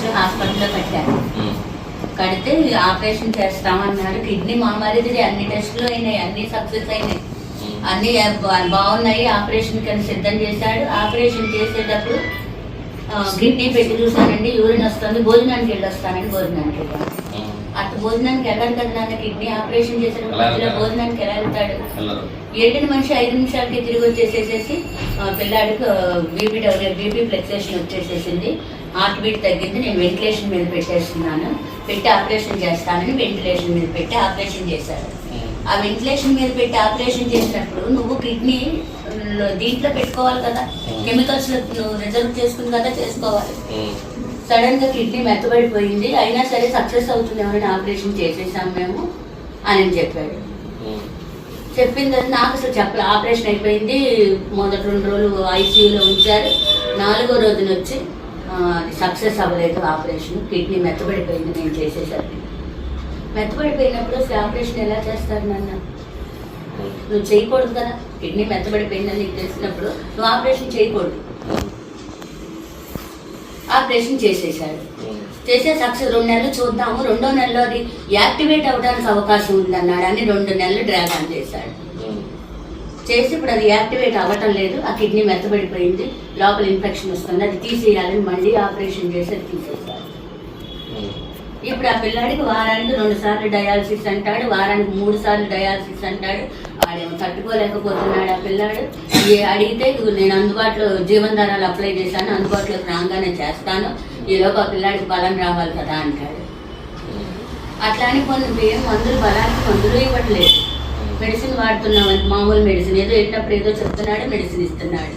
లక్షలు హాస్పిటల్లో కట్టారు. కడితే ఆపరేషన్ చేస్తామన్నారు. కిడ్నీ మామూలుది, అన్ని టెస్టులు అయినాయి, అన్ని సక్సెస్ అయినాయి, అన్నీ బాగున్నాయి. ఆపరేషన్ కింద సిద్ధం చేశాడు. ఆపరేషన్ చేసేటప్పుడు కిడ్నీ పెట్టి చూసానండి, యూరిన్ వస్తుంది, భోజనానికి వెళ్ళి వస్తానండి, భోజనానికి వెళ్ళాను. అటు భోజనానికి వెళ్ళాలి కదా నాన్న, కిడ్నీ ఆపరేషన్ చేసేటప్పుడు భోజనానికి ఎలా వెళ్తాడు? వెళ్ళిన మనిషి 5 నిమిషాలకి తిరిగి వచ్చేసేసి పిల్లాడికి బీపీ ఫ్లక్సేషన్ వచ్చేసేసింది, హార్ట్ బీట్ తగ్గింది. నేను వెంటిలేషన్ మీద పెట్టేస్తున్నాను, పెట్టి ఆపరేషన్ చేస్తానని వెంటిలేషన్ మీద పెట్టి ఆపరేషన్ చేశాడు. ఆ వెంటిలేషన్ మీద పెట్టి ఆపరేషన్ చేసినప్పుడు నువ్వు కిడ్నీ దీంట్లో పెట్టుకోవాలి కదా, కెమికల్స్ నువ్వు రిజర్వ్ చేసుకుని కదా చేసుకోవాలి. సడన్ గా కిడ్నీ మెత్తబడిపోయింది, అయినా సరే సక్సెస్ అవుతుందేమని ఆపరేషన్ చేసేసాం మేము అని చెప్పాడు. చెప్పిన తర్వాత నాకు అసలు చెప్పలే. ఆపరేషన్ అయిపోయింది, మొదటి 2 రోజులు ఐసీయూలో ఉంచారు. 4వ రోజున వచ్చి సక్సెస్ అవ్వలేదు ఆపరేషన్, కిడ్నీ మెత్తబడిపోయింది నేను చేసేసరికి. మెత్తబడిపోయినప్పుడు అసలు ఆపరేషన్ ఎలా చేస్తారు నాన్న? నువ్వు చేయకూడదు కదా, కిడ్నీ మెత్తబడిపోయిందని నీకు తెలిసినప్పుడు నువ్వు ఆపరేషన్ చేయకూడదు. ఆపరేషన్ చేసేసాడు. చేసే సక్సెస్ 2 నెలలు చూద్దాము, 2వ నెలలో అది యాక్టివేట్ అవ్వడానికి అవకాశం ఉందన్నాడు అని 2 నెలలు డ్రాగ్ ఆన్ చేశాడు. చేసి ఇప్పుడు అది యాక్టివేట్ అవ్వటం లేదు, ఆ కిడ్నీ మెత్తబడిపోయింది, లోపల ఇన్ఫెక్షన్ వస్తుంది, అది తీసేయాలని మళ్ళీ ఆపరేషన్ చేసి అది తీసేశాడు. ఇప్పుడు ఆ పిల్లాడికి వారానికి 2 సార్లు డయాలసిస్ అంటాడు, వారానికి 3 సార్లు డయాలసిస్ అంటాడు. వాడేమో తట్టుకోలేకపోతున్నాడు ఆ పిల్లాడు. అడిగితే నేను అందుబాటులో జీవనధారాలు అప్లై చేశాను, అందుబాటులోకి రాగానే చేస్తాను, ఈలోపు ఆ పిల్లాడికి బలం రావాలి కదా అంటాడు. అట్లా అని కొన్ని మందులు, బలానికి మందులు ఇవ్వట్లేదు, మెడిసిన్ వాడుతున్నాం, మామూలు మెడిసిన్ ఏదో వెళ్ళినప్పుడు ఏదో చెప్తున్నాడు, మెడిసిన్ ఇస్తున్నాడు.